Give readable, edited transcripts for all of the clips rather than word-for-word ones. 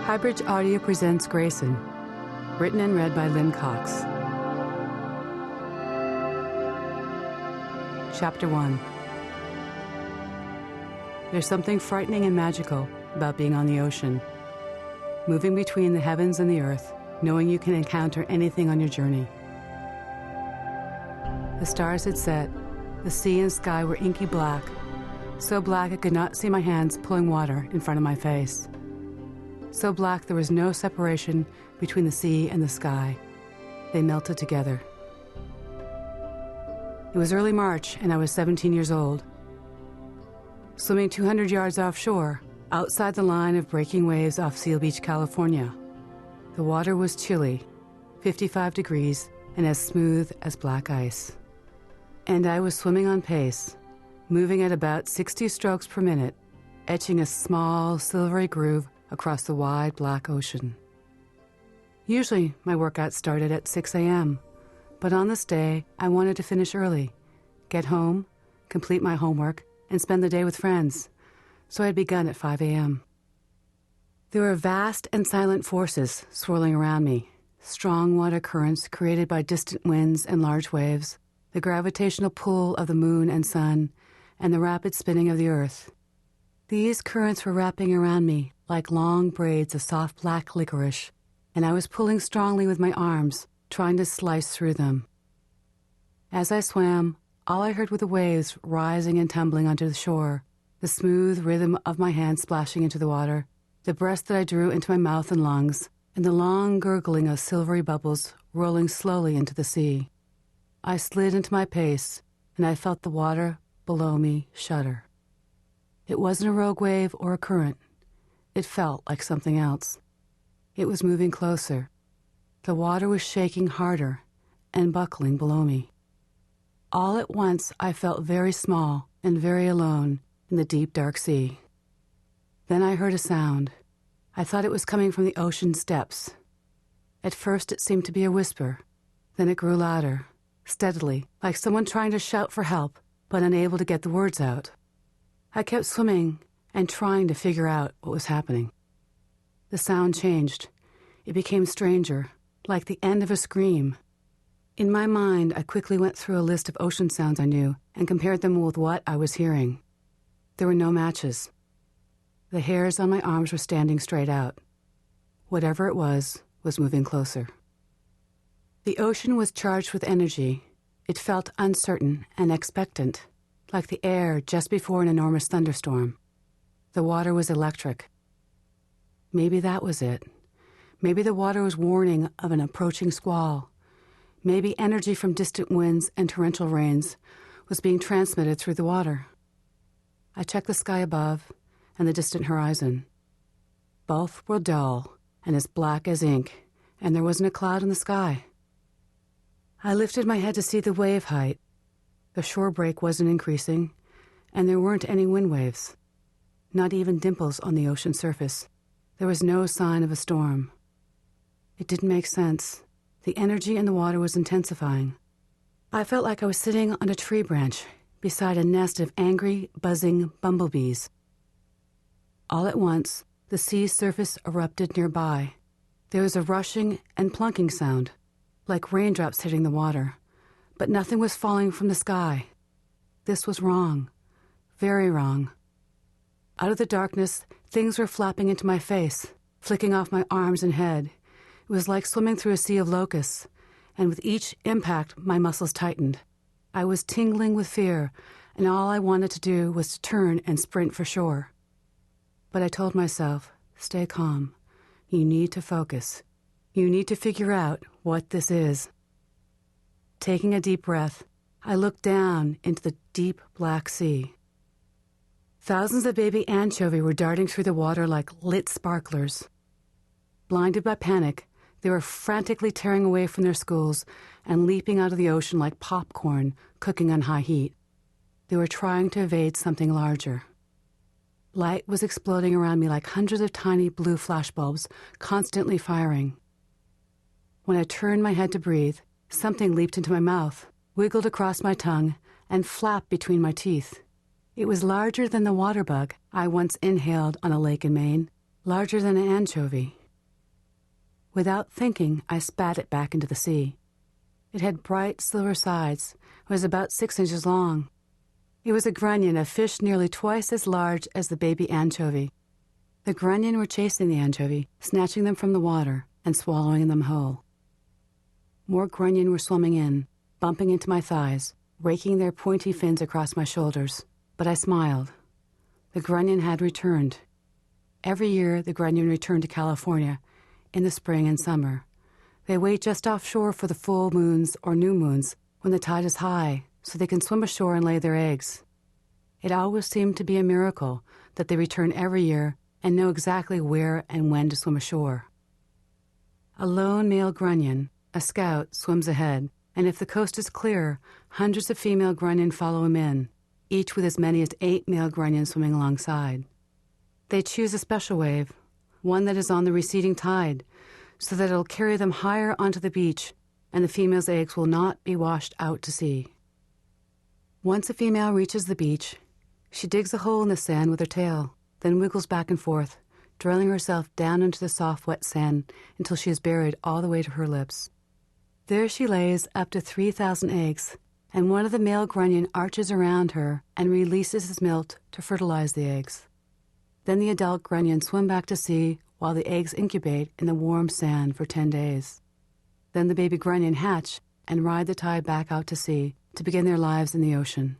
HighBridge Audio presents Grayson, written and read by Lynne Cox. Chapter 1. There's something frightening and magical about being on the ocean, moving between the heavens and the earth, knowing you can encounter anything on your journey. The stars had set, the sea and sky were inky black, so black I could not see my hands pulling water in front of my face. So black there was no separation between the sea and the sky. They melted together. It was early March and I was 17 years old. Swimming 200 yards offshore, outside the line of breaking waves off Seal Beach, California. The water was chilly, 55 degrees, and as smooth as black ice. And I was swimming on pace, moving at about 60 strokes per minute, etching a small, silvery groove across the wide black ocean. Usually, my workout started at 6 a.m., but on this day, I wanted to finish early, get home, complete my homework, and spend the day with friends, so I had begun at 5 a.m. There were vast and silent forces swirling around me, strong water currents created by distant winds and large waves, the gravitational pull of the moon and sun, and the rapid spinning of the earth. These currents were wrapping around me like long braids of soft black licorice, and I was pulling strongly with my arms, trying to slice through them. As I swam, all I heard were the waves rising and tumbling onto the shore, the smooth rhythm of my hands splashing into the water, the breath that I drew into my mouth and lungs, and the long gurgling of silvery bubbles rolling slowly into the sea. I slid into my pace, and I felt the water below me shudder. It wasn't a rogue wave or a current. It felt like something else. It was moving closer. The water was shaking harder and buckling below me. All at once, I felt very small and very alone in the deep, dark sea. Then I heard a sound. I thought it was coming from the ocean's depths. At first, it seemed to be a whisper. Then it grew louder, steadily, like someone trying to shout for help, but unable to get the words out. I kept swimming and trying to figure out what was happening. The sound changed. It became stranger, like the end of a scream. In my mind, I quickly went through a list of ocean sounds I knew and compared them with what I was hearing. There were no matches. The hairs on my arms were standing straight out. Whatever it was moving closer. The ocean was charged with energy. It felt uncertain and expectant, like the air just before an enormous thunderstorm. The water was electric. Maybe that was it. Maybe the water was warning of an approaching squall. Maybe energy from distant winds and torrential rains was being transmitted through the water. I checked the sky above and the distant horizon. Both were dull and as black as ink, and there wasn't a cloud in the sky. I lifted my head to see the wave height. The shore break wasn't increasing, and there weren't any wind waves. Not even dimples on the ocean surface. There was no sign of a storm. It didn't make sense. The energy in the water was intensifying. I felt like I was sitting on a tree branch beside a nest of angry, buzzing bumblebees. All at once, the sea surface erupted nearby. There was a rushing and plunking sound, like raindrops hitting the water, but nothing was falling from the sky. This was wrong. Very wrong. Out of the darkness, things were flapping into my face, flicking off my arms and head. It was like swimming through a sea of locusts, and with each impact, my muscles tightened. I was tingling with fear, and all I wanted to do was to turn and sprint for shore. But I told myself, stay calm. You need to focus. You need to figure out what this is. Taking a deep breath, I looked down into the deep black sea. Thousands of baby anchovy were darting through the water like lit sparklers. Blinded by panic, they were frantically tearing away from their schools and leaping out of the ocean like popcorn cooking on high heat. They were trying to evade something larger. Light was exploding around me like hundreds of tiny blue flashbulbs, constantly firing. When I turned my head to breathe, something leaped into my mouth, wiggled across my tongue, and flapped between my teeth. It was larger than the water bug I once inhaled on a lake in Maine, larger than an anchovy. Without thinking, I spat it back into the sea. It had bright silver sides, was about 6 inches long. It was a grunion, a fish nearly twice as large as the baby anchovy. The grunion were chasing the anchovy, snatching them from the water and swallowing them whole. More grunion were swimming in, bumping into my thighs, raking their pointy fins across my shoulders. But I smiled. The grunion had returned. Every year the grunion returned to California in the spring and summer. They wait just offshore for the full moons or new moons when the tide is high so they can swim ashore and lay their eggs. It always seemed to be a miracle that they return every year and know exactly where and when to swim ashore. A lone male grunion, a scout, swims ahead, and if the coast is clear, hundreds of female grunion follow him in, each with as many as 8 male grunion swimming alongside. They choose a special wave, one that is on the receding tide, so that it'll carry them higher onto the beach, and the female's eggs will not be washed out to sea. Once a female reaches the beach, she digs a hole in the sand with her tail, then wiggles back and forth, drilling herself down into the soft, wet sand until she is buried all the way to her lips. There she lays up to 3,000 eggs, and one of the male grunion arches around her and releases his milt to fertilize the eggs. Then the adult grunion swim back to sea while the eggs incubate in the warm sand for 10 days. Then the baby grunion hatch and ride the tide back out to sea to begin their lives in the ocean.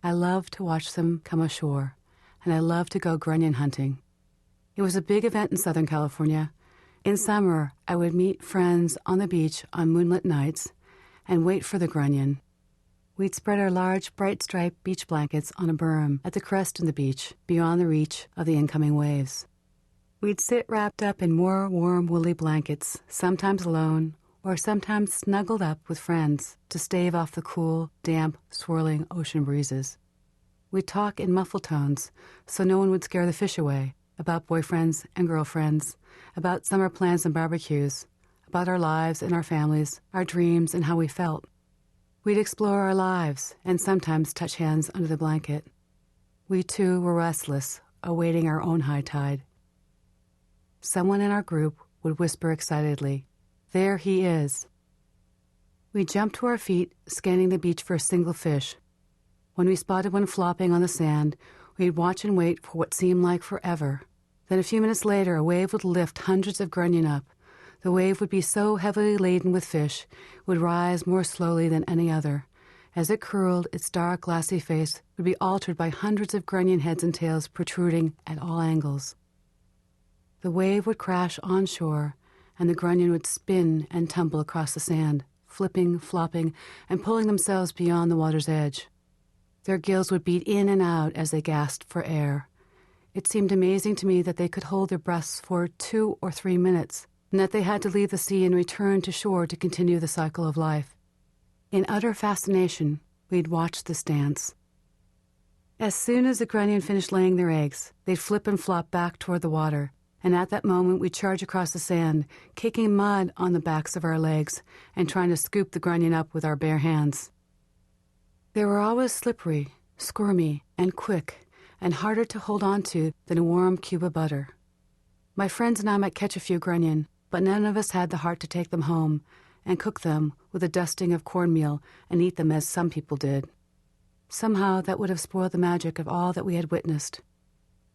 I love to watch them come ashore, and I love to go grunion hunting. It was a big event in Southern California. In summer, I would meet friends on the beach on moonlit nights and wait for the grunion. We'd spread our large, bright-striped beach blankets on a berm at the crest of the beach, beyond the reach of the incoming waves. We'd sit wrapped up in more warm, woolly blankets, sometimes alone, or sometimes snuggled up with friends to stave off the cool, damp, swirling ocean breezes. We'd talk in muffled tones, so no one would scare the fish away, about boyfriends and girlfriends, about summer plans and barbecues, about our lives and our families, our dreams and how we felt. We'd explore our lives and sometimes touch hands under the blanket. We, too, were restless, awaiting our own high tide. Someone in our group would whisper excitedly, "There he is." We jumped to our feet, scanning the beach for a single fish. When we spotted one flopping on the sand, we'd watch and wait for what seemed like forever. Then a few minutes later, a wave would lift hundreds of grunion up. The wave would be so heavily laden with fish, it would rise more slowly than any other. As it curled, its dark, glassy face would be altered by hundreds of grunion heads and tails protruding at all angles. The wave would crash onshore, and the grunion would spin and tumble across the sand, flipping, flopping, and pulling themselves beyond the water's edge. Their gills would beat in and out as they gasped for air. It seemed amazing to me that they could hold their breaths for 2 or 3 minutes, and that they had to leave the sea and return to shore to continue the cycle of life. In utter fascination, we'd watch this dance. As soon as the grunion finished laying their eggs, they'd flip and flop back toward the water, and at that moment we'd charge across the sand, kicking mud on the backs of our legs and trying to scoop the grunion up with our bare hands. They were always slippery, squirmy, and quick, and harder to hold on to than a warm cube of butter. My friends and I might catch a few grunion, but none of us had the heart to take them home and cook them with a dusting of cornmeal and eat them as some people did. Somehow that would have spoiled the magic of all that we had witnessed.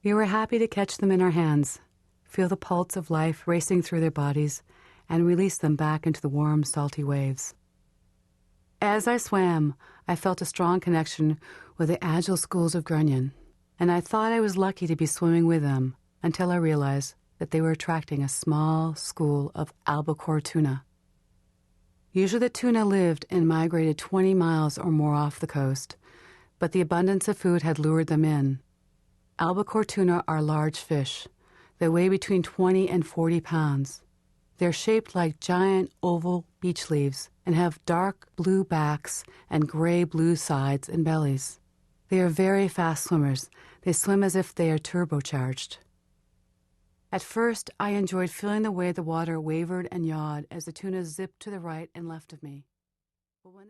We were happy to catch them in our hands, feel the pulse of life racing through their bodies, and release them back into the warm, salty waves. As I swam, I felt a strong connection with the agile schools of grunion, and I thought I was lucky to be swimming with them until I realized that they were attracting a small school of albacore tuna. Usually the tuna lived and migrated 20 miles or more off the coast, but the abundance of food had lured them in. Albacore tuna are large fish. They weigh between 20 and 40 pounds. They're shaped like giant oval beach leaves and have dark blue backs and gray-blue sides and bellies. They are very fast swimmers. They swim as if they are turbocharged. At first, I enjoyed feeling the way the water wavered and yawed as the tuna zipped to the right and left of me. But when